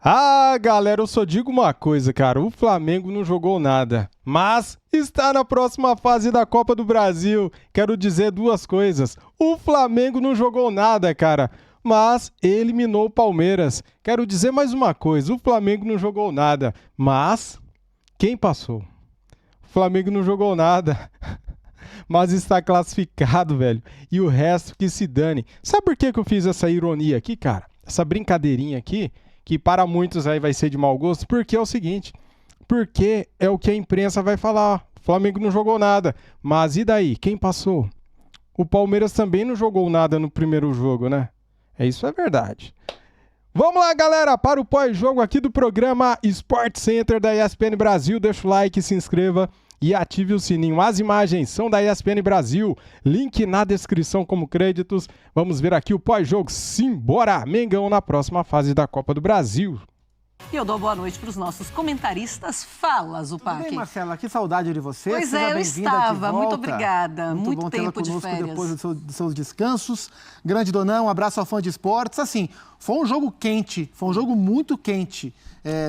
Ah, galera, eu só digo uma coisa, cara. O Flamengo não jogou nada, mas está na próxima fase da Copa do Brasil. Quero dizer duas coisas. O Flamengo não jogou nada, cara, mas eliminou o Palmeiras. Quero dizer mais uma coisa. O Flamengo não jogou nada, mas quem passou? O Flamengo não jogou nada, mas está classificado, velho. E o resto que se dane. Sabe por que eu fiz essa ironia aqui, cara? Essa brincadeirinha aqui? Que para muitos aí vai ser de mau gosto, porque é o seguinte, porque é o que a imprensa vai falar, o Flamengo não jogou nada, mas e daí, quem passou? O Palmeiras também não jogou nada no primeiro jogo, né? Isso é verdade. Vamos lá, galera, para o pós-jogo aqui do programa Sport Center da ESPN Brasil, deixa o like, se inscreva e ative o sininho. As imagens são da ESPN Brasil, link na descrição como créditos. Vamos ver aqui o pós-jogo. Simbora, Mengão na próxima fase da Copa do Brasil. E eu dou boa noite para os nossos comentaristas. Fala, Zupac. Tudo bem, Marcela? Que saudade de você. Pois Seja eu estava. Muito obrigada. Muito bom tempo tê-la de férias. Depois dos seus descansos. Grande Donão, um abraço ao fã de esportes. Assim, foi um jogo quente, foi um jogo muito quente.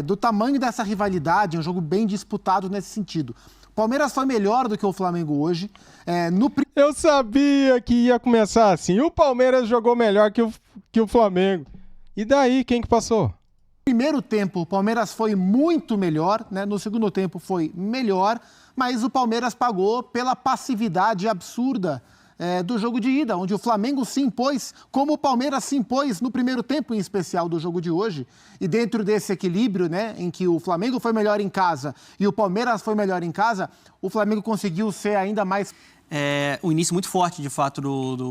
Do tamanho dessa rivalidade, um jogo bem disputado nesse sentido. O Palmeiras foi melhor do que o Flamengo hoje. Eu sabia que ia começar assim. O Palmeiras jogou melhor que o Flamengo. E daí, quem que passou? Primeiro tempo, o Palmeiras foi muito melhor, né? No segundo tempo foi melhor, mas o Palmeiras pagou pela passividade absurda do jogo de ida, onde o Flamengo se impôs, como o Palmeiras se impôs no primeiro tempo, em especial do jogo de hoje. E dentro desse equilíbrio, né, em que o Flamengo foi melhor em casa e o Palmeiras foi melhor em casa, o Flamengo conseguiu ser ainda mais... Um início muito forte, de fato,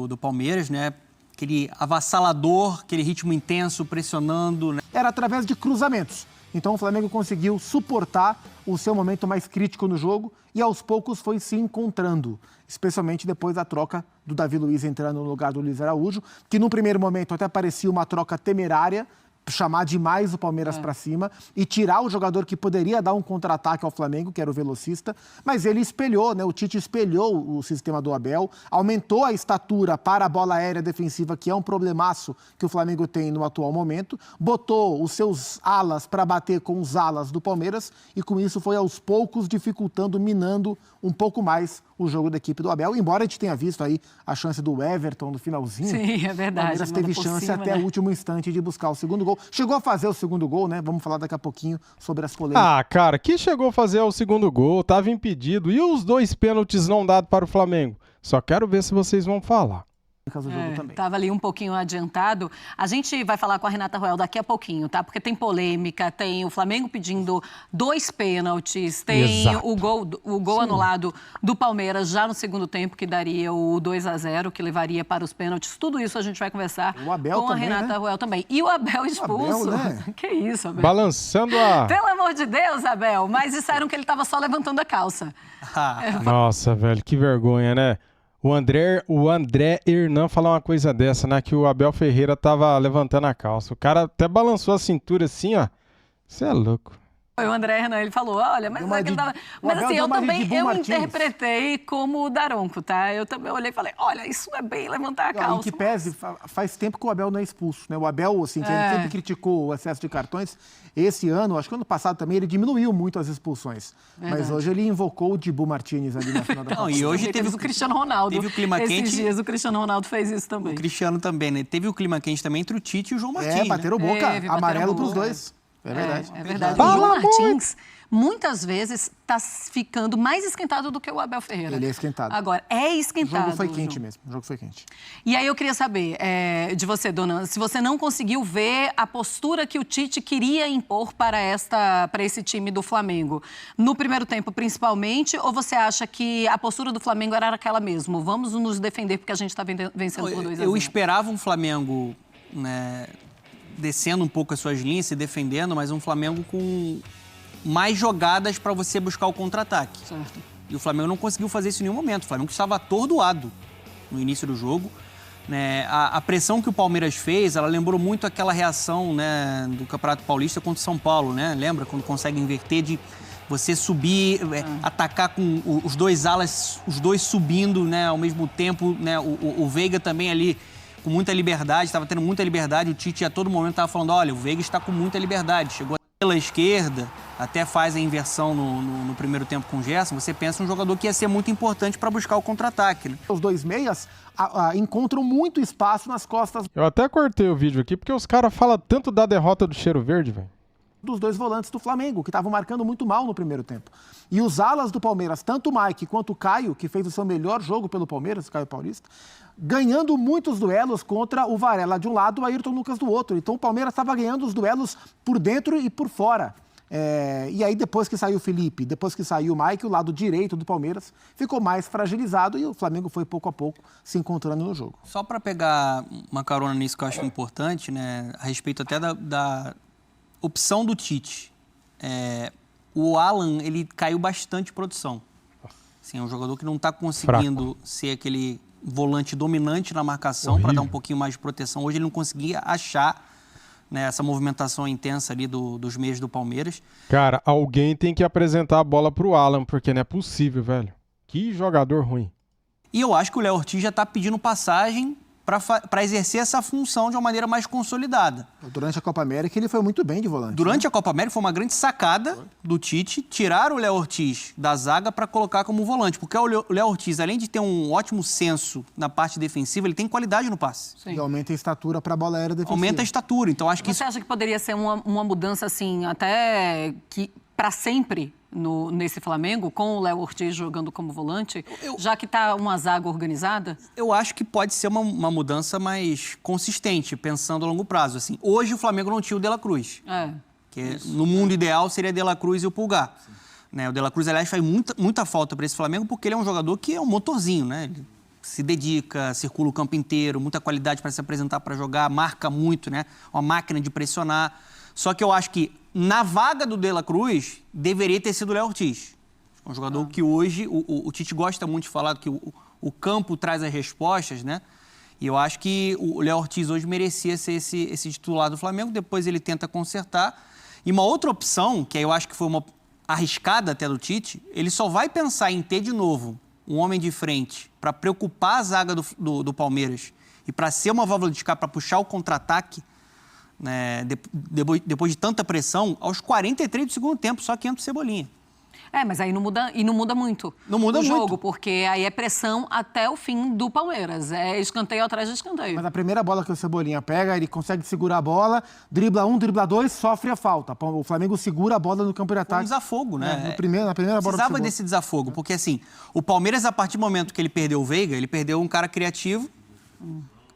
do Palmeiras, né? Aquele avassalador, aquele ritmo intenso, pressionando, né? Era através de cruzamentos. Então o Flamengo conseguiu suportar o seu momento mais crítico no jogo e aos poucos foi se encontrando, especialmente depois da troca do Davi Luiz entrando no lugar do Luiz Araújo, que num primeiro momento até parecia uma troca temerária, chamar demais o Palmeiras para cima e tirar o jogador que poderia dar um contra-ataque ao Flamengo, que era o velocista, mas ele espelhou, né? O Tite espelhou o sistema do Abel, aumentou a estatura para a bola aérea defensiva, que é um problemaço que o Flamengo tem no atual momento, botou os seus alas para bater com os alas do Palmeiras e com isso foi aos poucos dificultando, minando um pouco mais o jogo da equipe do Abel, embora a gente tenha visto aí a chance do Everton no finalzinho. Sim, é verdade. O Palmeiras teve chance até o último instante de buscar o segundo gol. Chegou a fazer o segundo gol, né? Vamos falar daqui a pouquinho sobre as polêmicas. Ah, cara, que chegou a fazer o segundo gol, tava impedido. E os 2 pênaltis não dados para o Flamengo? Só quero ver se vocês vão falar. Estava ali um pouquinho adiantado. A gente vai falar com a Renata Roel daqui a pouquinho, tá? Porque tem polêmica, tem o Flamengo pedindo 2 pênaltis, tem o gol anulado do Palmeiras já no segundo tempo, que daria o 2-0, que levaria para os pênaltis. Tudo isso a gente vai conversar com também, a Renata Roel também. E o Abel expulso. O Abel, né? Que isso, Abel? Balançando a... Pelo amor de Deus, Abel. Mas disseram que ele estava só levantando a calça. Nossa, velho, que vergonha, né? O André Hernan falou uma coisa dessa, né? Que o Abel Ferreira tava levantando a calça. O cara até balançou a cintura assim, ó. Você é louco. O André Hernan, ele falou, olha, mas assim, eu também interpretei como o Daronco, tá? Eu também olhei e falei, olha, isso não é bem levantar a calça. Em que pese, faz tempo que o Abel não é expulso, né? O Abel, assim, que ele sempre criticou o excesso de cartões. Esse ano, acho que ano passado também, ele diminuiu muito as expulsões. Verdade. Mas hoje ele invocou o Dibu Martínez ali na final da partida. E hoje teve o Cristiano Ronaldo. Teve o clima quente. Esses dias o Cristiano Ronaldo fez isso também. O Cristiano também, né? Teve o clima quente também entre o Tite e o João Martins. Bateram boca. Amarelo pros dois. É verdade. É verdade. O João Martins, muitas vezes, está ficando mais esquentado do que o Abel Ferreira. Ele é esquentado. Agora, é esquentado. O jogo foi quente mesmo. O jogo foi quente. E aí eu queria saber de você, dona, se você não conseguiu ver a postura que o Tite queria impor para esse time do Flamengo. No primeiro tempo, principalmente, ou você acha que a postura do Flamengo era aquela mesmo? Vamos nos defender porque a gente está vencendo por 2-0. Eu esperava um Flamengo, né, descendo um pouco as suas linhas, se defendendo, mas um Flamengo com mais jogadas para você buscar o contra-ataque. Certo. E o Flamengo não conseguiu fazer isso em nenhum momento. O Flamengo estava atordoado no início do jogo. Né? A pressão que o Palmeiras fez, ela lembrou muito aquela reação, né, do Campeonato Paulista contra o São Paulo, né? Lembra? Quando consegue inverter de você subir, atacar com os 2 alas, os 2 subindo, né, ao mesmo tempo, né? O Veiga também ali com muita liberdade, estava tendo muita liberdade. O Tite a todo momento estava falando, olha, o Veiga está com muita liberdade. Chegou pela esquerda, até faz a inversão no primeiro tempo com o Gerson. Você pensa um jogador que ia ser muito importante para buscar o contra-ataque, né? Os dois meias encontram muito espaço nas costas Eu até cortei o vídeo aqui porque os caras falam tanto da derrota do Cheiro Verde, velho. dos dois volantes do Flamengo, que estavam marcando muito mal no primeiro tempo. E os alas do Palmeiras, tanto o Mike quanto o Caio, que fez o seu melhor jogo pelo Palmeiras, Caio Paulista, ganhando muitos duelos contra o Varela de um lado e o Ayrton Lucas do outro. Então o Palmeiras estava ganhando os duelos por dentro e por fora. E aí depois que saiu o Felipe, depois que saiu o Mike, o lado direito do Palmeiras ficou mais fragilizado e o Flamengo foi pouco a pouco se encontrando no jogo. Só para pegar uma carona nisso que eu acho importante, né, a respeito até da opção do Tite. O Alan, ele caiu bastante de produção. Assim, é um jogador que não está conseguindo ser aquele volante dominante na marcação para dar um pouquinho mais de proteção. Hoje ele não conseguia achar, né, essa movimentação intensa ali dos meios do Palmeiras. Cara, alguém tem que apresentar a bola pro Alan, porque não é possível, velho. Que jogador ruim. E eu acho que o Léo Ortiz já está pedindo passagem para exercer essa função de uma maneira mais consolidada. Durante a Copa América ele foi muito bem de volante. Durante a Copa América foi uma grande sacada do Tite tirar o Léo Ortiz da zaga para colocar como volante, porque o Léo Ortiz, além de ter um ótimo senso na parte defensiva, ele tem qualidade no passe. E aumenta a estatura para a bola aérea defensiva. Aumenta a estatura, então acho que Você acha que poderia ser uma mudança assim, até que para sempre nesse Flamengo, com o Léo Ortiz jogando como volante, já que está uma zaga organizada? Eu acho que pode ser uma mudança mais consistente, pensando a longo prazo. Assim, hoje o Flamengo não tinha o De La Cruz, que no mundo ideal seria De La Cruz e o Pulgar. Né, o De La Cruz, aliás, faz muita falta para esse Flamengo, porque ele é um jogador que é um motorzinho, né? Ele se dedica, circula o campo inteiro, muita qualidade para se apresentar, para jogar, marca muito, né? Uma máquina de pressionar. Só que eu acho que na vaga do De La Cruz deveria ter sido o Léo Ortiz. Um jogador que hoje, o Tite gosta muito de falar que o campo traz as respostas, né? E eu acho que o Léo Ortiz hoje merecia ser esse titular do Flamengo, depois ele tenta consertar. E uma outra opção, que eu acho que foi uma arriscada até do Tite, ele só vai pensar em ter de novo um homem de frente para preocupar a zaga do Palmeiras e para ser uma válvula de escape, para puxar o contra-ataque, né, depois de tanta pressão, aos 43 do segundo tempo, só que entra o Cebolinha. Mas aí não muda muito. Não muda o jogo, muito. porque aí é pressão até o fim do Palmeiras. É escanteio atrás de escanteio. Mas a primeira bola que o Cebolinha pega, ele consegue segurar a bola, dribla um, dribla dois, sofre a falta. O Flamengo segura a bola no campo de ataque. Um desafogo, né? Na primeira bola. Precisava desse desafogo, porque assim, o Palmeiras, a partir do momento que ele perdeu o Veiga, ele perdeu um cara criativo,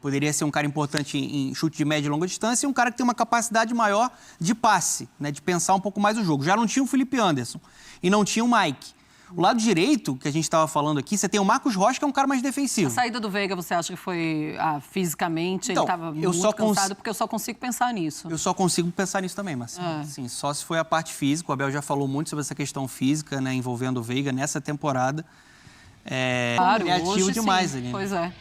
poderia ser um cara importante em chute de média e longa distância, e um cara que tem uma capacidade maior de passe, né, de pensar um pouco mais o jogo. Já não tinha o Felipe Anderson e não tinha o Mike. O lado direito, que a gente estava falando aqui, você tem o Marcos Rocha, que é um cara mais defensivo. A saída do Veiga, você acha que foi fisicamente? Então, ele estava muito cansado, porque eu só consigo pensar nisso. Eu só consigo pensar nisso também, mas assim, só se foi a parte física. O Abel já falou muito sobre essa questão física, né, envolvendo o Veiga nessa temporada. Claro, ele é ativo hoje, demais sim. ali. Pois é.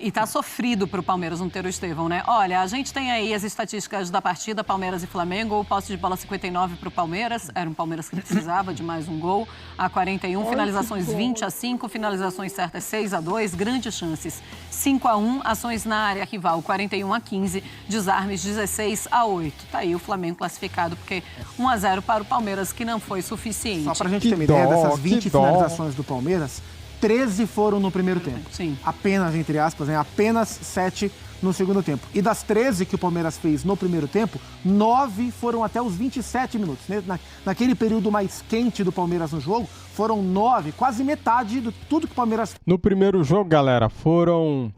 E tá sofrido para o Palmeiras não ter o Estevão, né? Olha, a gente tem aí as estatísticas da partida, Palmeiras e Flamengo. Posse de bola 59 para o Palmeiras. Era um Palmeiras que precisava de mais um gol. A 41, finalizações 20-5, finalizações certas 6-2, grandes chances 5-1, ações na área rival 41-15, desarmes 16-8. Tá aí o Flamengo classificado, porque 1-0 para o Palmeiras, que não foi suficiente. Só pra gente ter uma ideia, dessas 20 finalizações do Palmeiras, 13 foram no primeiro tempo. Sim. Apenas, entre aspas, né? Apenas 7 no segundo tempo. E das 13 que o Palmeiras fez no primeiro tempo, 9 foram até os 27 minutos. Naquele período mais quente do Palmeiras no jogo, foram 9, quase metade de tudo que o Palmeiras... No primeiro jogo, galera, foram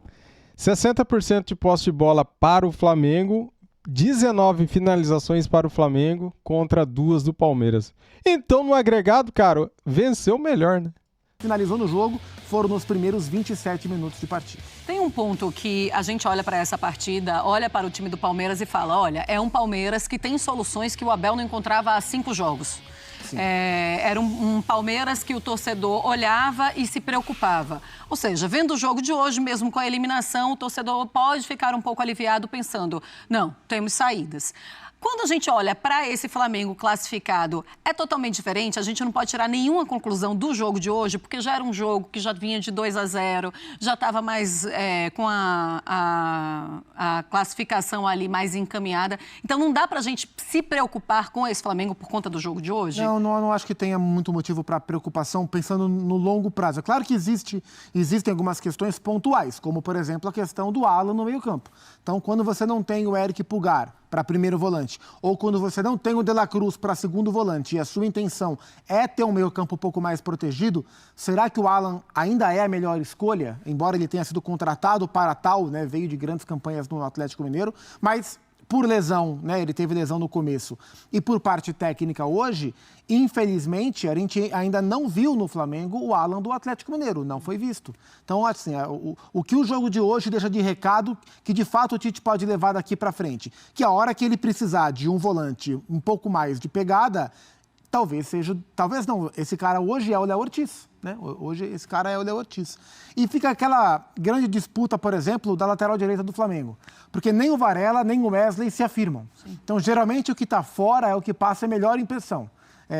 60% de posse de bola para o Flamengo, 19 finalizações para o Flamengo contra 2 do Palmeiras. Então, no agregado, cara, venceu o melhor, né? Finalizou no jogo, foram nos primeiros 27 minutos de partida. Tem um ponto que a gente olha para essa partida, olha para o time do Palmeiras e fala, olha, é um Palmeiras que tem soluções que o Abel não encontrava há 5 jogos. Era um Palmeiras que o torcedor olhava e se preocupava. Ou seja, vendo o jogo de hoje, mesmo com a eliminação, o torcedor pode ficar um pouco aliviado pensando, não, temos saídas. Quando a gente olha para esse Flamengo classificado, é totalmente diferente? A gente não pode tirar nenhuma conclusão do jogo de hoje, porque já era um jogo que já vinha de 2-0, já estava mais com a classificação ali mais encaminhada. Então, não dá para a gente se preocupar com esse Flamengo por conta do jogo de hoje? Não acho que tenha muito motivo para preocupação pensando no longo prazo. É claro que existem algumas questões pontuais, como, por exemplo, a questão do Alan no meio-campo. Então, quando você não tem o Eric Pulgar para primeiro volante, ou quando você não tem o De La Cruz para segundo volante e a sua intenção é ter um meio-campo um pouco mais protegido, será que o Alan ainda é a melhor escolha? Embora ele tenha sido contratado para tal, né, veio de grandes campanhas no Atlético Mineiro, mas por lesão, né, ele teve lesão no começo, e por parte técnica hoje, infelizmente, a gente ainda não viu no Flamengo o Alan do Atlético Mineiro, não foi visto. Então, assim, o que o jogo de hoje deixa de recado, que de fato o Tite pode levar daqui para frente, que a hora que ele precisar de um volante um pouco mais de pegada, talvez não, esse cara hoje é o Léo Ortiz, né? Hoje esse cara é o Léo Ortiz. E fica aquela grande disputa, por exemplo, da lateral direita do Flamengo, porque nem o Varela, nem o Wesley se afirmam. Sim. Então, geralmente, o que está fora é o que passa a melhor impressão.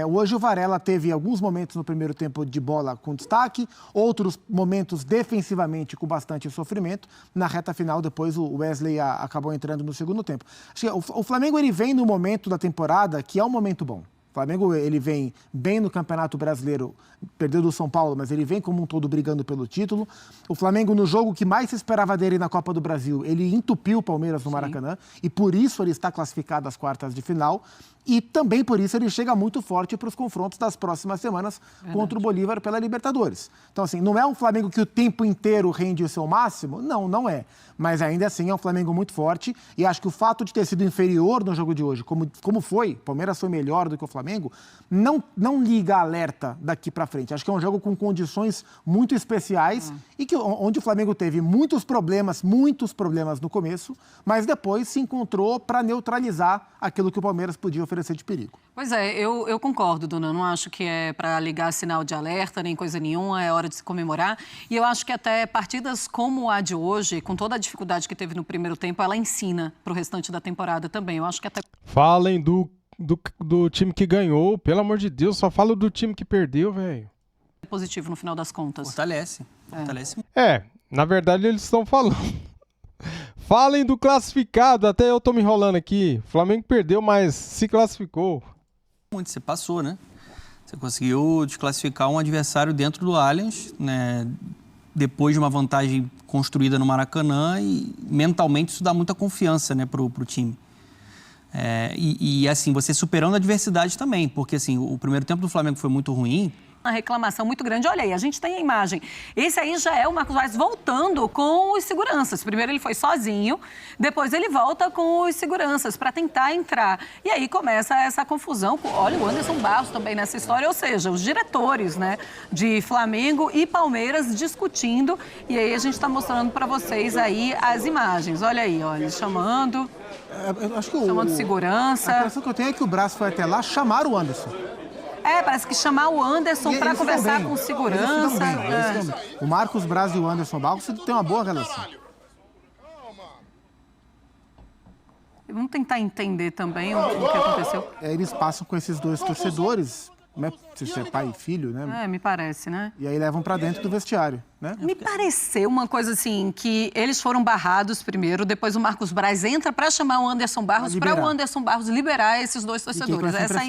Hoje o Varela teve alguns momentos no primeiro tempo de bola com destaque, outros momentos defensivamente com bastante sofrimento. Na reta final, depois o Wesley acabou entrando no segundo tempo. Acho que o Flamengo ele vem no momento da temporada que é um momento bom. O Flamengo ele vem bem no Campeonato Brasileiro, perdeu do São Paulo, mas ele vem como um todo brigando pelo título. O Flamengo, no jogo que mais se esperava dele na Copa do Brasil, ele entupiu o Palmeiras no Maracanã, e por isso ele está classificado às quartas de final. E também por isso ele chega muito forte para os confrontos das próximas semanas contra o Bolívar pela Libertadores. Então, assim, não é um Flamengo que o tempo inteiro rende o seu máximo? Não, não é. Mas ainda assim é um Flamengo muito forte, e acho que o fato de ter sido inferior no jogo de hoje, como foi, o Palmeiras foi melhor do que o Flamengo, não liga alerta daqui para frente. Acho que é um jogo com condições muito especiais e onde o Flamengo teve muitos problemas no começo, mas depois se encontrou para neutralizar aquilo que o Palmeiras podia oferecer de perigo. Pois é, eu concordo, Dona. Eu não acho que é para ligar sinal de alerta nem coisa nenhuma, é hora de se comemorar. E eu acho que até partidas como a de hoje, com toda a dificuldade que teve no primeiro tempo, ela ensina para o restante da temporada também. Eu acho que até... Falem do time que ganhou, pelo amor de Deus, só falo do time que perdeu, velho. É positivo no final das contas. Fortalece. Na verdade eles estão falando. Falem do classificado, até eu tô me enrolando aqui. O Flamengo perdeu, mas se classificou. Muito, você passou, né? Você conseguiu desclassificar um adversário dentro do Allianz, né? Depois de uma vantagem construída no Maracanã, e mentalmente isso dá muita confiança, né, pro time. E assim, você superando a adversidade também, porque assim, o primeiro tempo do Flamengo foi muito ruim. Uma reclamação muito grande. Olha aí, a gente tem a imagem. Esse aí já é o Marcos Braz voltando com os seguranças. Primeiro ele foi sozinho, depois ele volta com os seguranças para tentar entrar. E aí começa essa confusão. Olha, o Anderson Barros também nessa história, ou seja, os diretores, né, de Flamengo e Palmeiras discutindo. E aí a gente está mostrando para vocês aí as imagens. Olha aí, olha, chamando segurança. A impressão que eu tenho é que o Braz foi até lá chamar o Anderson. Parece que chamar o Anderson para conversar com segurança. O Marcos Braz e o Anderson Barros têm uma boa relação. Vamos tentar entender também o que aconteceu. Eles passam com esses dois torcedores, né? Se é pai e filho, né? Me parece, né? E aí levam para dentro do vestiário, né? Me pareceu uma coisa assim, que eles foram barrados primeiro, depois o Marcos Braz entra para chamar o Anderson Barros, para o Anderson Barros liberar esses dois torcedores. Essa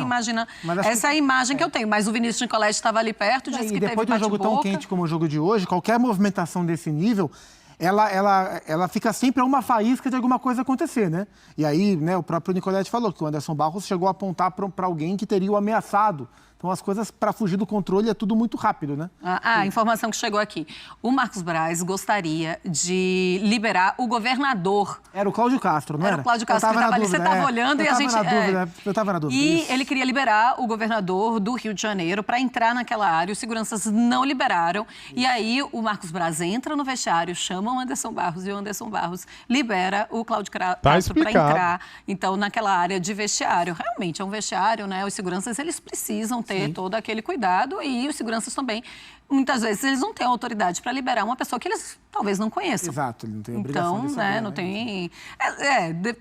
é a imagem que eu tenho. Mas o Vinícius Nicoletti estava ali perto, disse que teve bate-boca. E depois de um jogo tão quente como o jogo de hoje, qualquer movimentação desse nível, ela fica sempre a uma faísca de alguma coisa acontecer, né? E aí, né, o próprio Nicoletti falou que o Anderson Barros chegou a apontar para alguém que teria o ameaçado. Então, as coisas, para fugir do controle, é tudo muito rápido, né? A informação que chegou aqui. O Marcos Braz gostaria de liberar o governador. Era o Cláudio Castro, não era? Era o Cláudio Castro que estava ali. Você estava olhando e a gente... Eu estava na dúvida. E ele queria liberar o governador do Rio de Janeiro para entrar naquela área. Os seguranças não liberaram. E aí, o Marcos Braz entra no vestiário, chama o Anderson Barros e o Anderson Barros libera o Cláudio Castro para entrar, então, naquela área de vestiário. Realmente, é um vestiário, né? Os seguranças, eles precisam ter todo aquele cuidado, e os seguranças também muitas vezes eles não têm autoridade para liberar uma pessoa que eles talvez não conheçam. Exato, ele não tem obrigação então, de saber, não tem...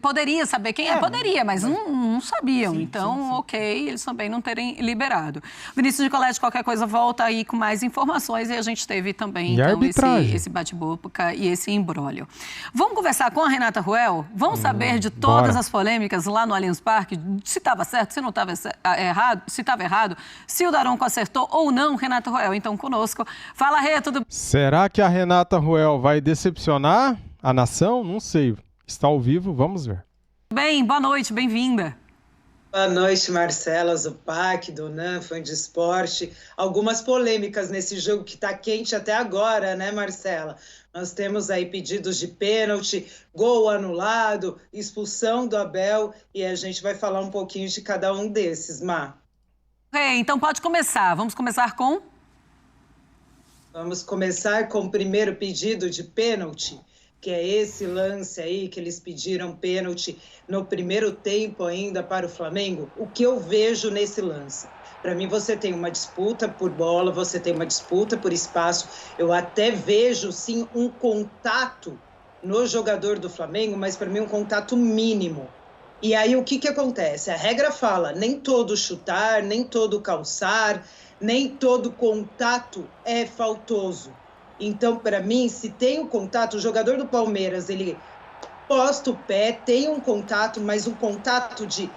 poderia saber quem poderia, mas não sabiam. Sim, então, sim. ok, eles também não terem liberado. Vinícius Nicoletti, qualquer coisa, volta aí com mais informações e a gente teve também então, esse bate-boca e esse imbróglio. Vamos conversar com a Renata Ruel? Vamos saber de todas as polêmicas lá no Allianz Parque, se estava certo, se não estava errado, se estava errado, se o Daronco acertou ou não. Renata Ruel, então, conosco. Fala, Rê, tudo... Será que a Renata Ruel vai decepcionar a nação? Não sei. Está ao vivo, vamos ver. Bem, boa noite, bem-vinda. Boa noite, Marcela, Zupac, Donan, fã de esporte. Algumas polêmicas nesse jogo que está quente até agora, né, Marcela? Nós temos aí pedidos de pênalti, gol anulado, expulsão do Abel e a gente vai falar um pouquinho de cada um desses, Má. Então pode começar. Vamos começar com... Vamos começar com o primeiro pedido de pênalti, que é esse lance aí, que eles pediram pênalti no primeiro tempo ainda para o Flamengo. O que eu vejo nesse lance? Para mim, você tem uma disputa por bola, você tem uma disputa por espaço. Eu até vejo, sim, um contato no jogador do Flamengo, mas para mim um contato mínimo. E aí, o que acontece? A regra fala, nem todo chutar, nem todo calçar, nem todo contato é faltoso. Então, para mim, se tem um contato, o jogador do Palmeiras, ele posta o pé, tem um contato, mas um contato de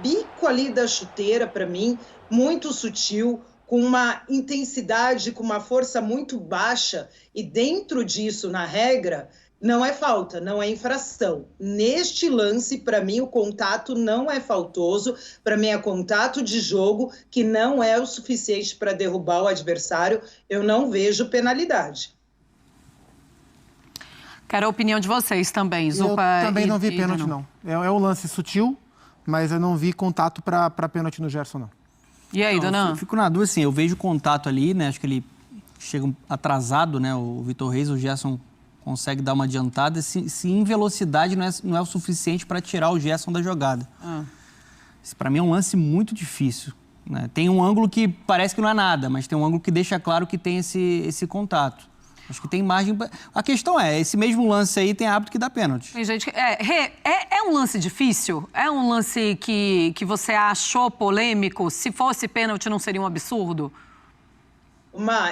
bico ali da chuteira, para mim, muito sutil, com uma intensidade, com uma força muito baixa, e dentro disso, na regra, não é falta, não é infração. Neste lance, para mim, o contato não é faltoso. Para mim, é contato de jogo que não é o suficiente para derrubar o adversário. Eu não vejo penalidade. Quero a opinião de vocês também, Zupa. Eu também não vi pênalti, não. É um lance sutil, mas eu não vi contato para pênalti no Gerson, não. E aí, Donan? Eu fico na dúvida, assim, eu vejo contato ali, né? Acho que ele chega atrasado, né? O Vitor Reis, o Gerson consegue dar uma adiantada, se em velocidade não é o suficiente para tirar o Gerson da jogada. Para mim é um lance muito difícil, né? Tem um ângulo que parece que não é nada, mas tem um ângulo que deixa claro que tem esse contato. Acho que tem margem... A questão é, esse mesmo lance aí tem hábito que dá pênalti. Tem gente é um lance difícil? É um lance que você achou polêmico? Se fosse pênalti, não seria um absurdo?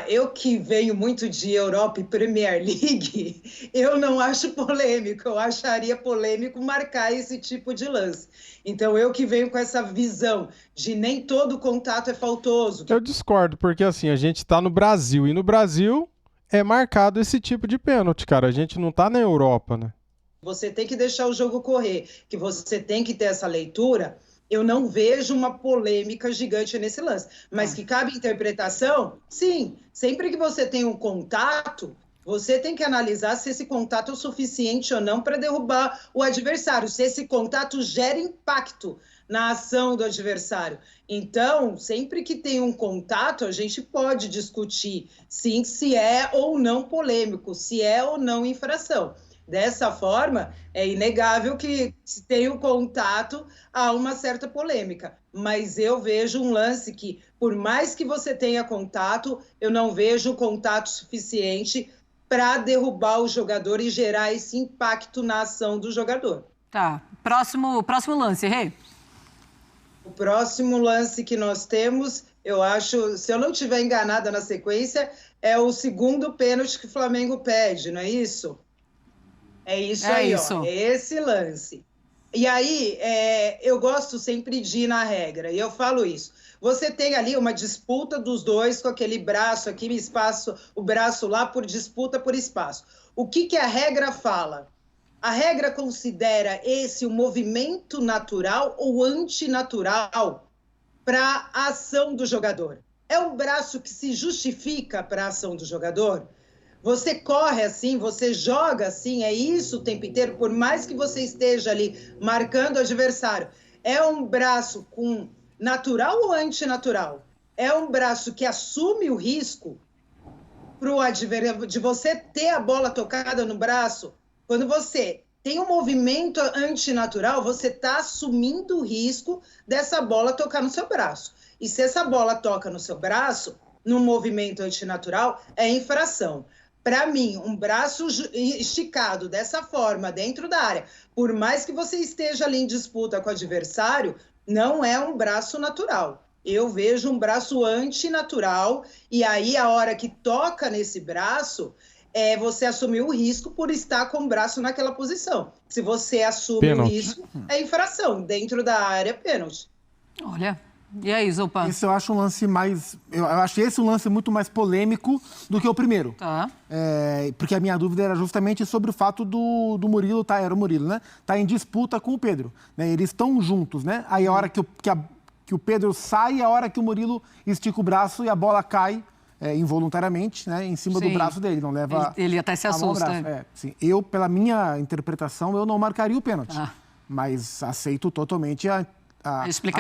Eu que venho muito de Europa e Premier League, eu não acho polêmico, eu acharia polêmico marcar esse tipo de lance. Então, eu que venho com essa visão de nem todo contato é faltoso. Eu discordo, porque assim, a gente tá no Brasil, e no Brasil é marcado esse tipo de pênalti, cara. A gente não tá na Europa, né? Você tem que deixar o jogo correr, que você tem que ter essa leitura. Eu não vejo uma polêmica gigante nesse lance. Mas que cabe interpretação? Sim. Sempre que você tem um contato, você tem que analisar se esse contato é o suficiente ou não para derrubar o adversário. Se esse contato gera impacto na ação do adversário. Então, sempre que tem um contato, a gente pode discutir, sim, se é ou não polêmico, se é ou não infração. Dessa forma, é inegável que se tem um contato, há uma certa polêmica. Mas eu vejo um lance que, por mais que você tenha contato, eu não vejo contato suficiente para derrubar o jogador e gerar esse impacto na ação do jogador. Tá. Próximo lance, Rê. O próximo lance que nós temos, eu acho, se eu não estiver enganada na sequência, é o segundo pênalti que o Flamengo pede, não é isso? É isso aí, ó, é esse lance. E aí, eu gosto sempre de ir na regra, e eu falo isso. Você tem ali uma disputa dos dois com aquele braço aqui, espaço, o braço lá por disputa por espaço. O que a regra fala? A regra considera esse um movimento natural ou antinatural para a ação do jogador. É um braço que se justifica para a ação do jogador? Você corre assim, você joga assim, é isso o tempo inteiro, por mais que você esteja ali marcando o adversário. É um braço com natural ou antinatural? É um braço que assume o risco pro adversário de você ter a bola tocada no braço. Quando você tem um movimento antinatural, você está assumindo o risco dessa bola tocar no seu braço. E se essa bola toca no seu braço, num movimento antinatural, é infração. Para mim, um braço esticado dessa forma dentro da área, por mais que você esteja ali em disputa com o adversário, não é um braço natural. Eu vejo um braço antinatural, e aí a hora que toca nesse braço, você assumir o risco por estar com o braço naquela posição. Se você assume pênalti. o risco, é infração. Dentro da área, pênalti. Olha, e aí, Zupan? Esse eu acho um lance mais... Eu acho esse um lance muito mais polêmico do que o primeiro. Tá. Porque a minha dúvida era justamente sobre o fato do Murilo, era o Murilo, né? Tá em disputa com o Pedro. Né? Eles estão juntos, né? Aí a hora que o Pedro sai, a hora que o Murilo estica o braço e a bola cai involuntariamente, né? Em cima do braço dele. Não leva ele até se assusta. Sim. Eu, pela minha interpretação, eu não marcaria o pênalti. Mas aceito totalmente a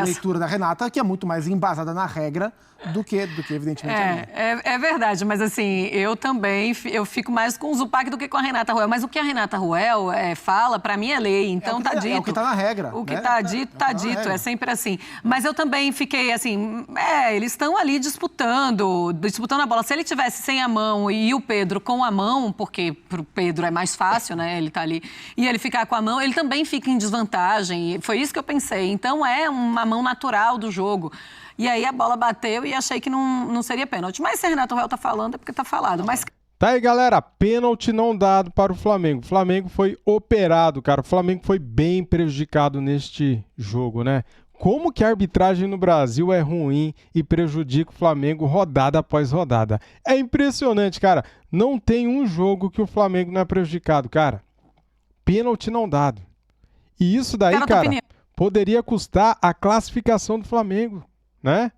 leitura da Renata, que é muito mais embasada na regra do que evidentemente, a minha. É verdade, mas assim, eu também fico mais com o Zupac do que com a Renata Ruel. Mas o que a Renata Ruel fala, pra mim é lei, então tá dito. É o que tá na regra. O que tá dito, tá dito, é sempre assim. Mas eu também fiquei assim, eles estão ali disputando a bola. Se ele tivesse sem a mão e o Pedro com a mão, porque pro Pedro é mais fácil, né, ele tá ali, e ele ficar com a mão, ele também fica em desvantagem. Foi isso que eu pensei. Então é uma mão natural do jogo. E aí a bola bateu e achei que não seria pênalti. Mas se a Renata Ruel tá falando, é porque tá falado. Mas... Tá aí, galera. Pênalti não dado para o Flamengo. O Flamengo foi operado, cara. O Flamengo foi bem prejudicado neste jogo, né? Como que a arbitragem no Brasil é ruim e prejudica o Flamengo rodada após rodada. É impressionante, cara. Não tem um jogo que o Flamengo não é prejudicado, cara. Pênalti não dado. E isso daí, cara, poderia custar a classificação do Flamengo, né?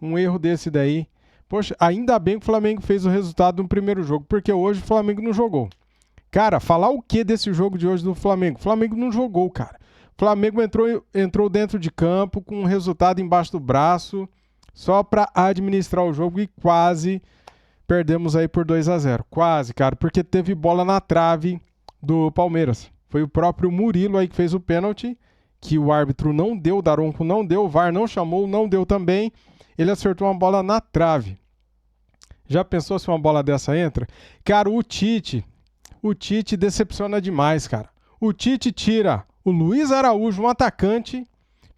Um erro desse daí. Poxa, ainda bem que o Flamengo fez o resultado no primeiro jogo, porque hoje o Flamengo não jogou. Cara, falar o que desse jogo de hoje do Flamengo? O Flamengo não jogou, cara. O Flamengo entrou dentro de campo com um resultado embaixo do braço, só para administrar o jogo, e quase perdemos aí por 2-0. Quase, cara, porque teve bola na trave do Palmeiras. Foi o próprio Murilo aí que fez o pênalti, que o árbitro não deu, o Daronco não deu, o VAR não chamou, não deu também. Ele acertou uma bola na trave. Já pensou se uma bola dessa entra? Cara, o Tite decepciona demais, cara. O Tite tira o Luiz Araújo, um atacante,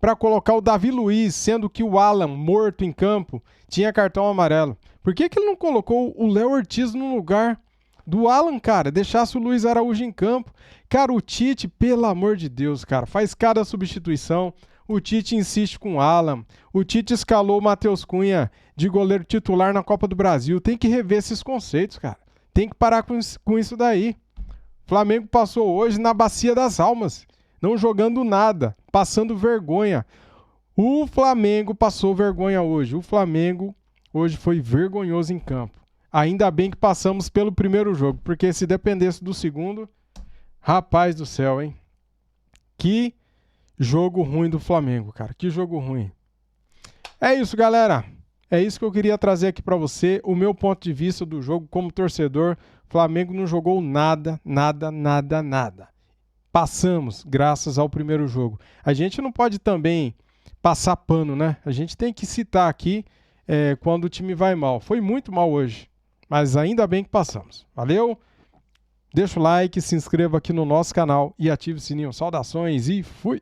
para colocar o Davi Luiz, sendo que o Alan, morto em campo, tinha cartão amarelo. Por que ele não colocou o Léo Ortiz no lugar do Alan, cara? Deixasse o Luiz Araújo em campo. Cara, o Tite, pelo amor de Deus, cara, faz cada substituição. O Tite insiste com o Alan. O Tite escalou o Matheus Cunha de goleiro titular na Copa do Brasil. Tem que rever esses conceitos, cara. Tem que parar com isso daí. O Flamengo passou hoje na Bacia das Almas, não jogando nada, passando vergonha. O Flamengo passou vergonha hoje. O Flamengo hoje foi vergonhoso em campo. Ainda bem que passamos pelo primeiro jogo, porque se dependesse do segundo, rapaz do céu, hein? Que jogo ruim do Flamengo, cara. Que jogo ruim. É isso, galera. É isso que eu queria trazer aqui para você. O meu ponto de vista do jogo como torcedor. O Flamengo não jogou nada. Passamos, graças ao primeiro jogo. A gente não pode também passar pano, né? A gente tem que citar aqui quando o time vai mal. Foi muito mal hoje, mas ainda bem que passamos. Valeu? Deixa o like, se inscreva aqui no nosso canal e ative o sininho. Saudações e fui!